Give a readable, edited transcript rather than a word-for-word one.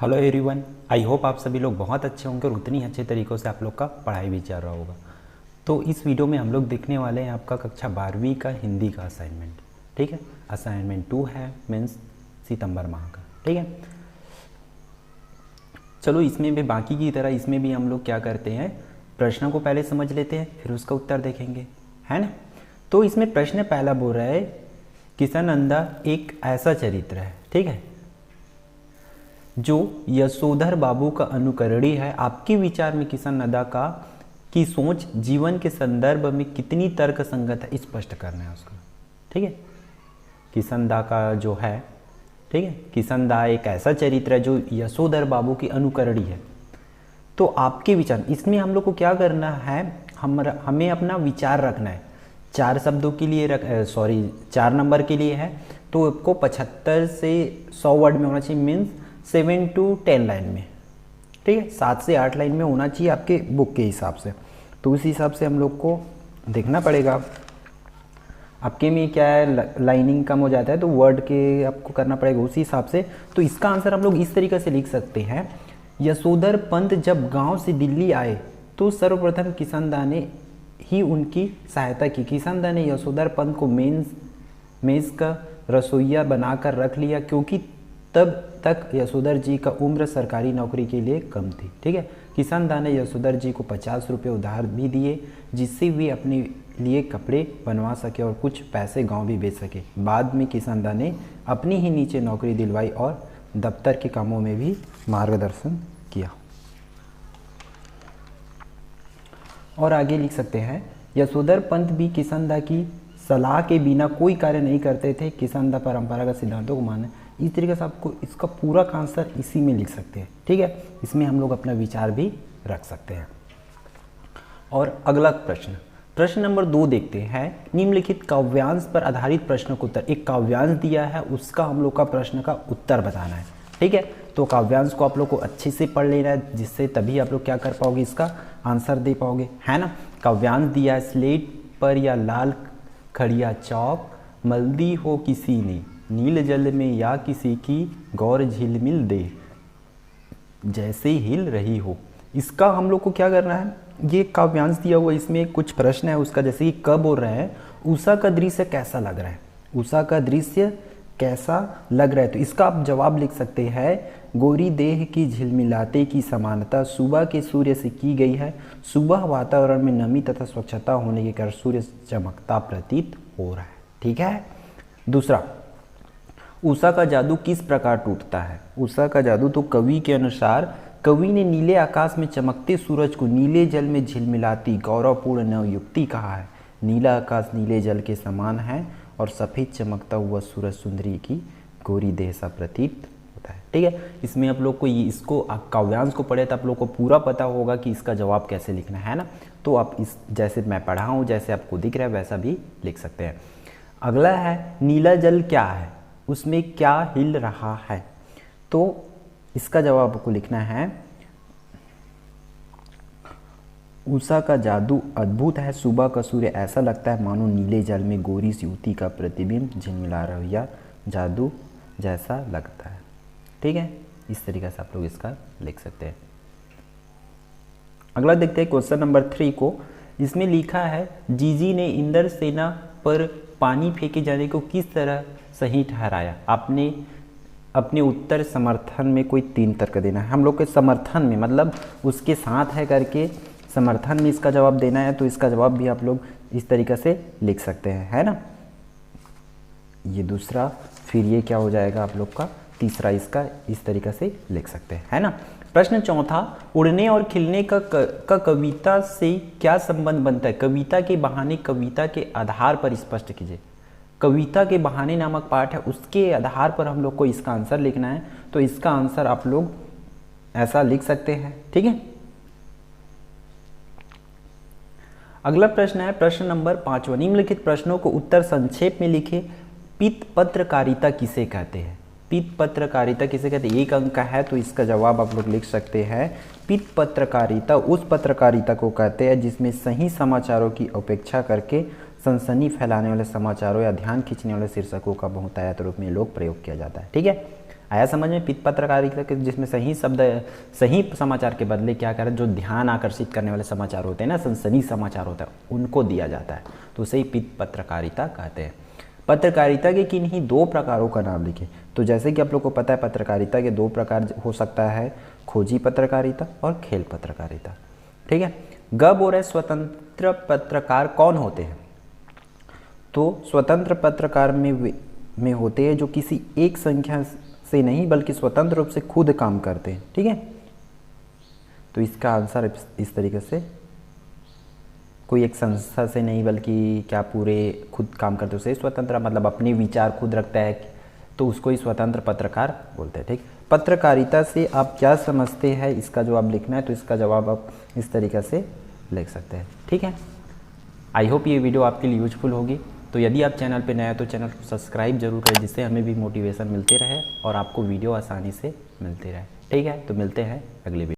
Hello everyone, I hope आप सभी लोग बहुत अच्छे होंगे और उतनी अच्छे तरीक़ों से आप लोग का पढ़ाई भी चल रहा होगा। तो इस वीडियो में हम लोग देखने वाले हैं आपका कक्षा 12वीं का हिंदी का असाइनमेंट। ठीक है, असाइनमेंट 2 है, मीन्स सितंबर माह का। ठीक है, चलो इसमें भी बाकी की तरह इसमें भी हम लोग क्या करते हैं, प्रश्न को पहले समझ लेते हैं फिर उसका उत्तर देखेंगे, है ना। तो इसमें प्रश्न पहला बोल रहा है, किसनंदा एक ऐसा चरित्र है, ठीक है, जो यशोधर बाबू का अनुकरणी है। आपके विचार में किसनंदा का की सोच जीवन के संदर्भ में कितनी तर्क संगत है, स्पष्ट करना है उसको। ठीक है, किसनंदा का जो है, ठीक है, किसनंदा एक ऐसा चरित्र है जो यशोधर बाबू की अनुकरणी है। तो आपके विचार, इसमें हम लोग को क्या करना है, हमें अपना विचार रखना है। 4 शब्दों के लिए 4 नंबर के लिए है, तो आपको 75 से 100 वर्ड में होना चाहिए, मीन्स 7 to 10 लाइन में। ठीक है, 7 से 8 लाइन में होना चाहिए आपके बुक के हिसाब से। तो उस हिसाब से हम लोग को देखना पड़ेगा। आपके में क्या है, लाइनिंग कम हो जाता है तो वर्ड के आपको करना पड़ेगा उसी हिसाब से। तो इसका आंसर हम लोग इस तरीके से लिख सकते हैं, यशोधर पंत जब गांव से दिल्ली आए तो सर्वप्रथम किसनंदा ने ही उनकी सहायता की। किसनंदा ने यशोधर पंत को मेज का रसोइया बनाकर रख लिया, क्योंकि तब तक यशोधर जी का उम्र सरकारी नौकरी के लिए कम थी। ठीक है, किसनंदा ने यशोधर जी को 50 रुपये उधार भी दिए, जिससे वे अपने लिए कपड़े बनवा सके और कुछ पैसे गांव भी भेज सके। बाद में किसनंदा ने अपनी ही नीचे नौकरी दिलवाई और दफ्तर के कामों में भी मार्गदर्शन किया। और आगे लिख सकते हैं, यशोधर पंत भी किसनंदा की सलाह के बिना कोई कार्य नहीं करते थे। किसनंदा परंपरागत सिद्धांतों को माने। इस तरीके से आपको इसका पूरा का आंसर इसी में लिख सकते हैं। ठीक है, इसमें हम लोग अपना विचार भी रख सकते हैं। और अगला प्रश्न नंबर 2 देखते हैं। निम्नलिखित काव्यांश पर आधारित प्रश्न का उत्तर, एक काव्यांश दिया है उसका हम लोग का प्रश्न का उत्तर बताना है। ठीक है, तो काव्यांश को आप लोग को अच्छे से पढ़ लेना है, जिससे तभी आप लोग क्या कर पाओगे, इसका आंसर दे पाओगे, है ना। काव्यांश दिया है, स्लेट पर या लाल खड़िया चौक मल्दी हो किसी ने, नील जल में या किसी की गौर झिलमिल दे, जैसे हिल रही हो। इसका हम लोग को क्या करना है, ये काव्यांश दिया हुआ, इसमें कुछ प्रश्न है उसका, जैसे कि कब बोल रहे हैं, उषा का दृश्य कैसा लग रहा है, उषा का दृश्य कैसा लग रहा है। तो इसका आप जवाब लिख सकते हैं, गोरी देह की झिलमिलाते की समानता सुबह के सूर्य से की गई है। सुबह वातावरण में नमी तथा स्वच्छता होने के कारण सूर्य चमकता प्रतीत हो रहा है। ठीक है, दूसरा, उषा का जादू किस प्रकार टूटता है। उषा का जादू, तो कवि के अनुसार, कवि ने नीले आकाश में चमकते सूरज को नीले जल में झिलमिलाती गौरवपूर्ण नवयुक्ति कहा है। नीला आकाश नीले जल के समान है और सफ़ेद चमकता हुआ सूरज सुंदरी की गोरी देह सा प्रतीत होता है। ठीक है, इसमें आप लोग को इसको काव्यांश को पढ़े तो आप लोग को पूरा पता होगा कि इसका जवाब कैसे लिखना है ना। तो आप इस जैसे मैं पढ़ा हूँ, जैसे आपको दिख रहा है वैसा भी लिख सकते हैं। अगला है, नीला जल क्या है, उसमें क्या हिल रहा है। तो इसका जवाब आपको लिखना है, उषा का जादू अद्भुत है। सुबह का सूर्य ऐसा लगता है मानो नीले जल में गोरी सी युवती का प्रतिबिंब झिलमिला रहा हो, या जादू जैसा लगता है। ठीक है, इस तरीके से आप लोग इसका लिख सकते हैं। अगला देखते हैं क्वेश्चन नंबर 3 को। इसमें लिखा है, जीजी ने इंद्र सेना पर पानी फेंके जाने को किस तरह सही ठहराया। आपने अपने उत्तर समर्थन में कोई 3 तर्क देना है। हम लोग के समर्थन में मतलब उसके साथ है करके समर्थन में इसका जवाब देना है। तो इसका जवाब भी आप लोग इस तरीके से लिख सकते हैं, है ना। ये दूसरा, फिर ये क्या हो जाएगा आप लोग का तीसरा, इसका इस तरीके से लिख सकते हैं, है ना। प्रश्न चौथा, उड़ने और खिलने का कविता से क्या संबंध बनता है। कविता के बहाने कविता के आधार पर स्पष्ट कीजिए। कविता के बहाने नामक पाठ है, उसके आधार पर हम लोग को इसका आंसर लिखना है। तो इसका आंसर आप लोग ऐसा लिख सकते हैं। ठीक है, अगला प्रश्न है प्रश्न नंबर 5। निम्नलिखित प्रश्नों को उत्तर संक्षेप में लिखे। पित्त पत्रकारिता किसे कहते हैं। पित्त पत्रकारिता किसे कहते हैं, 1 अंक का है। तो इसका जवाब आप लोग लिख सकते हैं, पित्त पत्रकारिता उस पत्रकारिता को कहते हैं जिसमें सही समाचारों की उपेक्षा करके सनसनी फैलाने वाले समाचारों या ध्यान खींचने वाले शीर्षकों का बहुतायत रूप में लोग प्रयोग किया जाता है। ठीक है, आया समझ में? पित्त पत्रकारिता के जिसमें सही शब्द, सही समाचार के बदले क्या करें, जो ध्यान आकर्षित करने वाले समाचार होते हैं ना, सनसनी समाचार होता है, उनको दिया जाता है, तो उसे ही पित्त पत्रकारिता कहते हैं। पत्रकारिता के किन्हीं दो प्रकारों का नाम लिखें। तो जैसे कि आप लोग को पता है पत्रकारिता के दो प्रकार हो सकता है, खोजी पत्रकारिता और खेल पत्रकारिता। ठीक है। ग बोल रहे स्वतंत्र पत्रकार कौन होते हैं? तो स्वतंत्र पत्रकार में होते हैं जो किसी एक संख्या से नहीं बल्कि स्वतंत्र रूप से खुद काम करते हैं। ठीक है। तो इसका आंसर इस तरीके से, कोई एक संस्था से नहीं बल्कि क्या पूरे खुद काम करते उसे स्वतंत्र, मतलब अपने विचार खुद रखता है, तो उसको ही स्वतंत्र पत्रकार बोलते हैं। ठीक। पत्रकारिता से आप क्या समझते हैं, इसका जवाब लिखना है, तो इसका जवाब आप इस तरीके से लिख सकते हैं। ठीक है। आई होप ये वीडियो आपके लिए यूजफुल होगी। तो यदि आप चैनल पे नए हैं तो चैनल को सब्सक्राइब जरूर करें, जिससे हमें भी मोटिवेशन मिलते रहे और आपको वीडियो आसानी से मिलती रहे। ठीक है। तो मिलते हैं अगले वीडियो।